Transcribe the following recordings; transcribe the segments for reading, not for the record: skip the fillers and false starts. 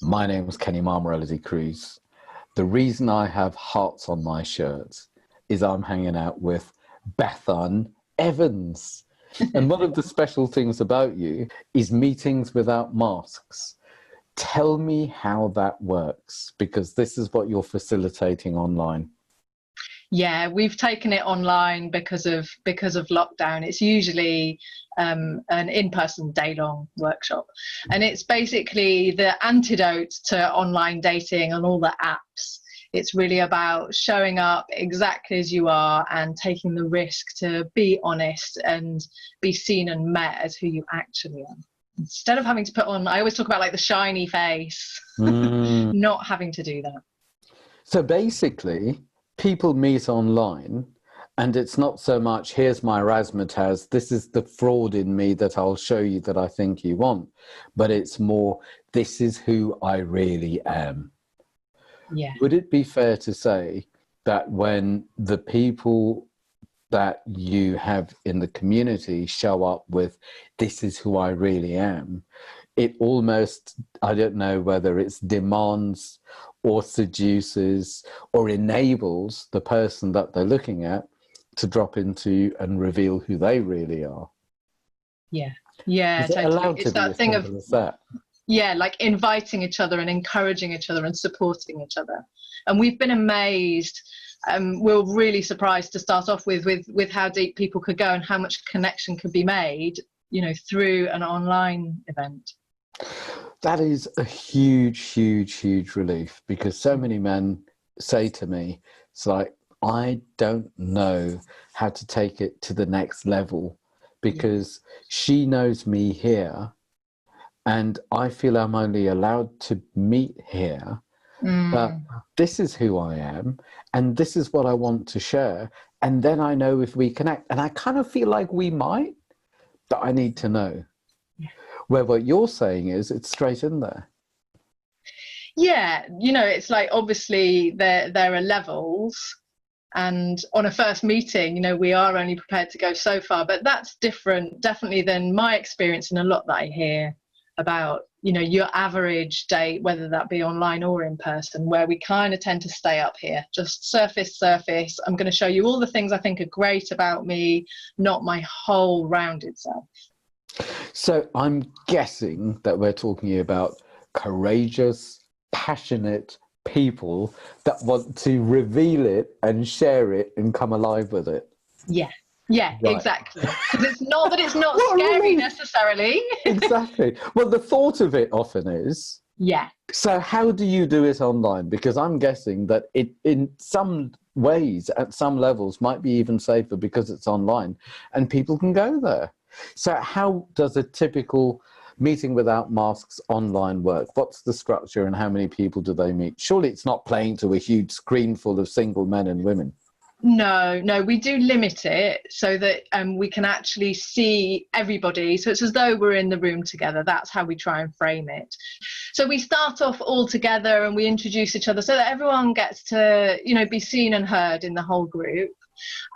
My name is Mammarella D'Cruz. The reason I have hearts on my shirt is I'm hanging out with Bethan Evans. And one of the special things about you is meetings without masks. Tell me how that works, because this is what you're facilitating online. Yeah, we've taken it online because of lockdown. It's usually an in-person day-long workshop, and it's basically the antidote to online dating and all the apps. It's really about showing up exactly as you are and taking the risk to be honest and be seen and met as who you actually are. Instead of having to put on, I always talk about like the shiny face, not having to do that. So basically, people meet online, and it's not so much, here's my razzmatazz, this is the fraud in me that I'll show you that I think you want, but it's more, this is who I really am. Yeah. Would it be fair to say that when the people that you have in the community show up with, this is who I really am, it almost, I don't know whether it's demands or seduces or enables the person that they're looking at to drop into and reveal who they really are? Yeah, yeah, Is it totally. allowed to It's be that as thing of, simple as that? yeah, like inviting each other and encouraging each other and supporting each other. And we've been amazed. We're really surprised to start off with how deep people could go and how much connection could be made, you know, through an online event. That is a huge, huge, huge relief, because so many men say to me, it's like, I don't know how to take it to the next level, because she knows me here and I feel I'm only allowed to meet here. But this is who I am, and this is what I want to share. And then I know if we connect. And I kind of feel like we might, but I need to know. Yeah. Where what you're saying is it's straight in there. Yeah, you know, it's like obviously there are levels, and on a first meeting, you know, we are only prepared to go so far, but that's different definitely than my experience and a lot that I hear about, you know, your average date, whether that be online or in person, where we kind of tend to stay up here, just surface. I'm going to show you all the things I think are great about me, not my whole rounded self. So I'm guessing that we're talking about courageous, passionate people that want to reveal it and share it and come alive with it. Yeah. Yeah, right. Exactly. Because it's not that it's not scary necessarily. Exactly. Well, the thought of it often is. Yeah. So how do you do it online? Because I'm guessing that it, in some ways, at some levels, might be even safer because it's online and people can go there. So how does a typical meeting without masks online work? What's the structure and how many people do they meet? Surely it's not playing to a huge screen full of single men and women. No, we do limit it so that we can actually see everybody. So it's as though we're in the room together. That's how we try and frame it. So we start off all together and we introduce each other so that everyone gets to, you know, be seen and heard in the whole group.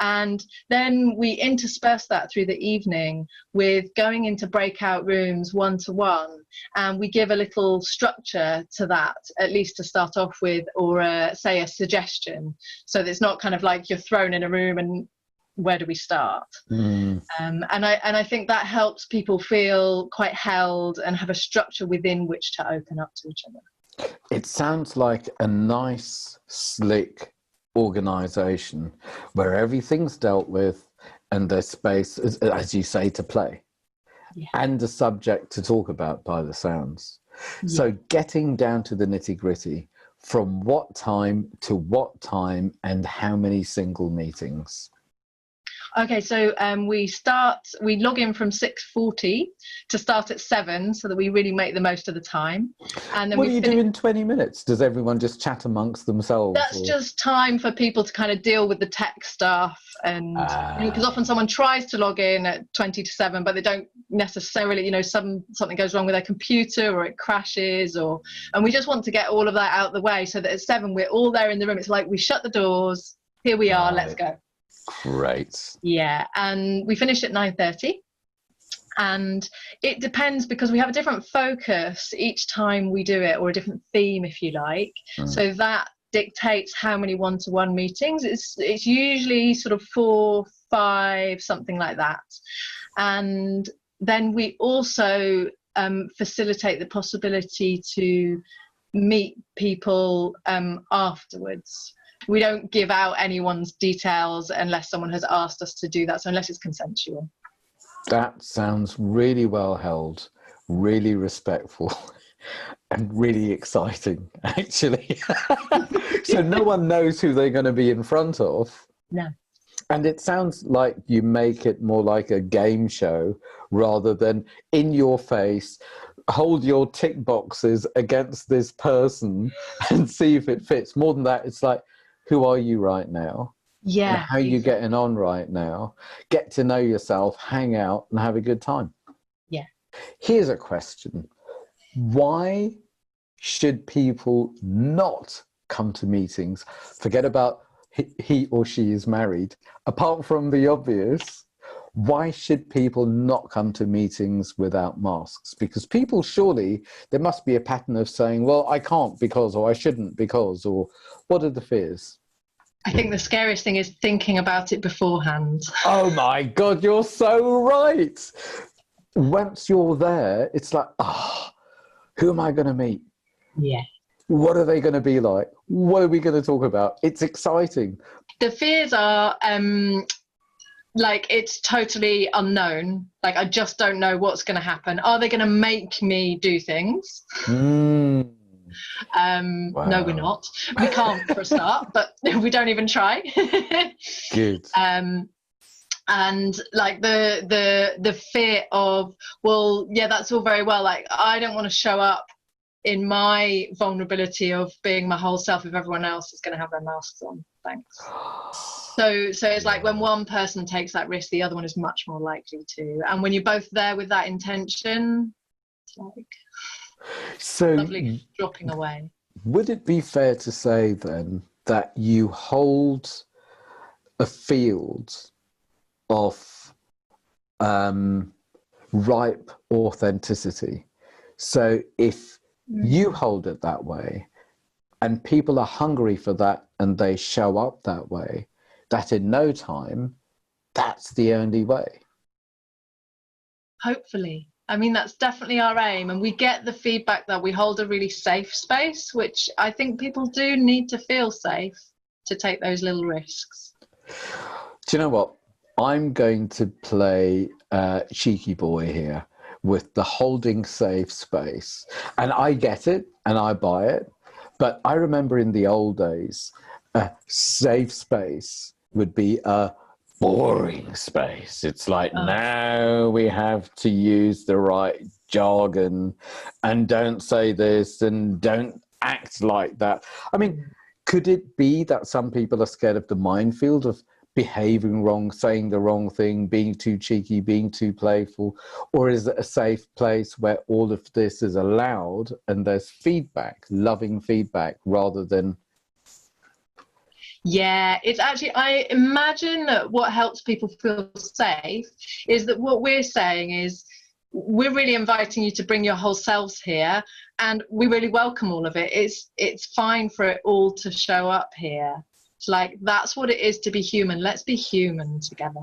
And then we intersperse that through the evening with going into breakout rooms one-to-one, and we give a little structure to that, at least to start off with, or say a suggestion, so that it's not kind of like you're thrown in a room and where do we start? And I think that helps people feel quite held and have a structure within which to open up to each other. It sounds like a nice, slick organization where everything's dealt with and there's space, as you say, to play, and a subject to talk about by the sounds. So getting down to the nitty-gritty, from what time to what time and how many single meetings? Okay, so we log in from 6:40 to start at 7, so that we really make the most of the time. And then what do you do in 20 minutes? Does everyone just chat amongst themselves? That's just time for people to kind of deal with the tech stuff, and because often someone tries to log in at 20 to 7, but they don't necessarily, you know, something goes wrong with their computer or it crashes, and we just want to get all of that out of the way so that at 7 we're all there in the room. It's like we shut the doors, here we are, let's go. Great. Yeah, and we finish at 9:30. And it depends, because we have a different focus each time we do it, or a different theme, if you like. So that dictates how many one-to-one meetings. It's usually sort of 4, 5, something like that. And then we also facilitate the possibility to meet people afterwards. We don't give out anyone's details unless someone has asked us to do that, so unless it's consensual. That sounds really well held, really respectful, and really exciting, actually. So no one knows who they're going to be in front of. No. And it sounds like you make it more like a game show rather than in your face, hold your tick boxes against this person and see if it fits. More than that, it's like, who are you right now? Yeah. And how are you getting on right now? Get to know yourself, hang out, and have a good time. Yeah. Here's a question. Why should people not come to meetings? Forget about he or she is married. Apart from the obvious, why should people not come to meetings without masks? Because people, surely there must be a pattern of saying, well, I can't because, or I shouldn't because, or what are the fears? I think the scariest thing is thinking about it beforehand. Oh my God, you're so right. Once you're there, it's like, who am I going to meet? Yeah. What are they going to be like? What are we going to talk about? It's exciting. The fears are like, it's totally unknown. Like, I just don't know what's going to happen. Are they going to make me do things? Wow. No, we're not. We can't for a start, but we don't even try. Good. And like the fear of, well, yeah, that's all very well. Like, I don't want to show up in my vulnerability of being my whole self if everyone else is going to have their masks on. Thanks. So it's like when one person takes that risk, the other one is much more likely to. And when you're both there with that intention, it's like so lovely dropping away. Would it be fair to say then that you hold a field of ripe authenticity? So if you hold it that way and people are hungry for that and they show up that way, that in no time, that's the only way. Hopefully. I mean, that's definitely our aim, and we get the feedback that we hold a really safe space, which I think people do need to feel safe to take those little risks. Do you know what? I'm going to play cheeky boy here with the holding safe space. And I get it and I buy it. But I remember in the old days, a safe space would be a boring space. It's like, now we have to use the right jargon and don't say this and don't act like that. I mean, could it be that some people are scared of the minefield of behaving wrong, saying the wrong thing, being too cheeky, being too playful? Or is it a safe place where all of this is allowed and there's feedback, loving feedback, rather than... Yeah, it's actually, I imagine that what helps people feel safe is that what we're saying is, we're really inviting you to bring your whole selves here, and we really welcome all of it. It's fine for it all to show up here. It's like, that's what it is to be human. Let's be human together.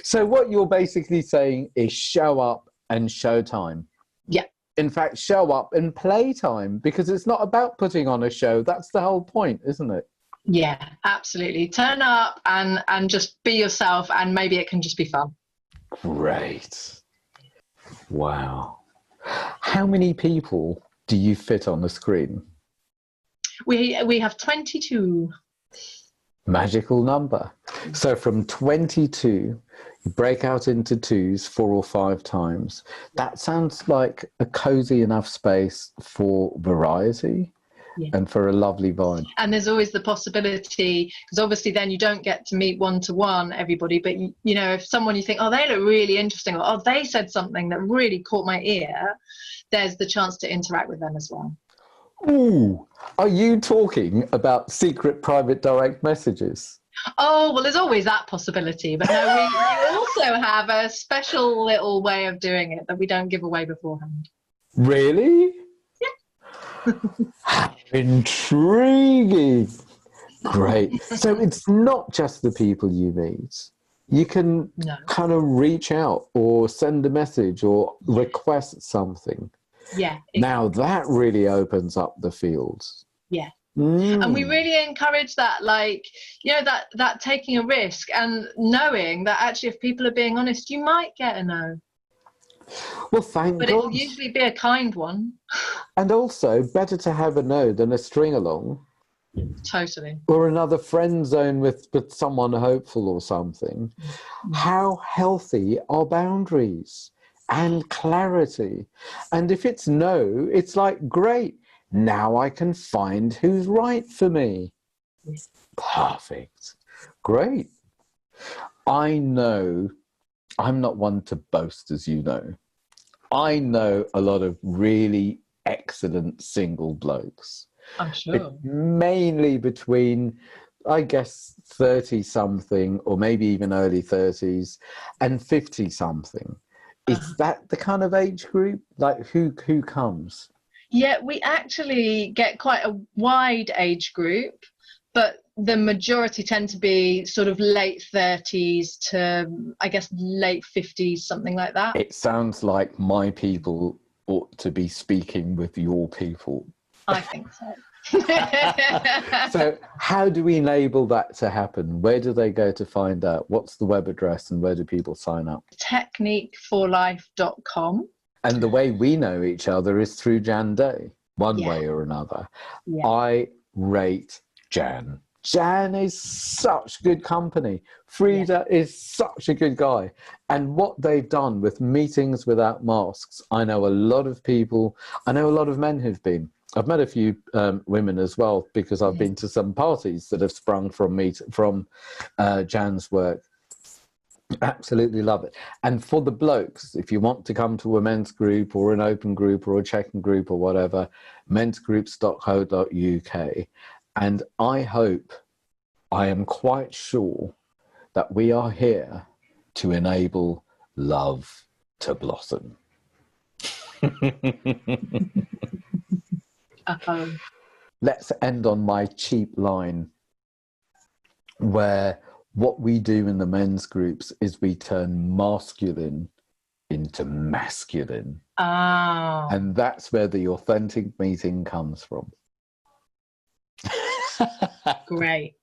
So what you're basically saying is show up and show time. Yeah. In fact, show up and play time, because it's not about putting on a show. That's the whole point, isn't it? Yeah, absolutely. Turn up and just be yourself, and maybe it can just be fun. Great. Wow. How many people do you fit on the screen? We have 22. Magical number. So from 22, you break out into twos 4 or 5 times. That sounds like a cozy enough space for variety. Yeah. And for a lovely vibe. And there's always the possibility, because obviously then you don't get to meet one-to-one everybody, but you know, if someone you think, oh, they look really interesting, or oh, they said something that really caught my ear, there's the chance to interact with them as well. Ooh, are you talking about secret private direct messages? Oh, well, there's always that possibility. But no, we also have a special little way of doing it that we don't give away beforehand. Really? Yeah. How intriguing. Great. So it's not just the people you meet. You can No. kind of reach out or send a message or request something. Yeah. Exactly. Now that really opens up the field. Yeah. Mm. And we really encourage that, like, you know, that taking a risk and knowing that actually if people are being honest, you might get a no. Well, thank But God. it'll usually be a kind one. And also, better to have a no than a string along. Totally. Or another friend zone with someone hopeful or something. How healthy are boundaries and clarity? And if it's no, it's like, great, now I can find who's right for me. Perfect. Great. I know I'm not one to boast, as you know. I know a lot of really excellent single blokes. I'm sure. Mainly between, I guess, 30-something or maybe even early 30s and 50-something. Is that the kind of age group? Like who comes? Yeah, we actually get quite a wide age group, but the majority tend to be sort of late 30s to, I guess, late 50s, something like that. It sounds like my people ought to be speaking with your people. I think so. So how do we enable that to happen? Where do they go to find out? What's the web address and where do people sign up? techniqueforlife.com. And the way we know each other is through Jan Day, one Yeah. way or another. Yeah. I rate Jan. Jan is such good company. Frida is such a good guy. And what they've done with meetings without masks, I know a lot of people, I know a lot of men who've been. I've met a few women as well because I've been to some parties that have sprung from Jan's work. Absolutely love it. And for the blokes, if you want to come to a men's group or an open group or a check-in group or whatever, mensgroups.co.uk. And I am quite sure that we are here to enable love to blossom. Let's end on my cheap line where what we do in the men's groups is we turn masculine into masculine. Oh. And that's where the authentic meeting comes from. Great.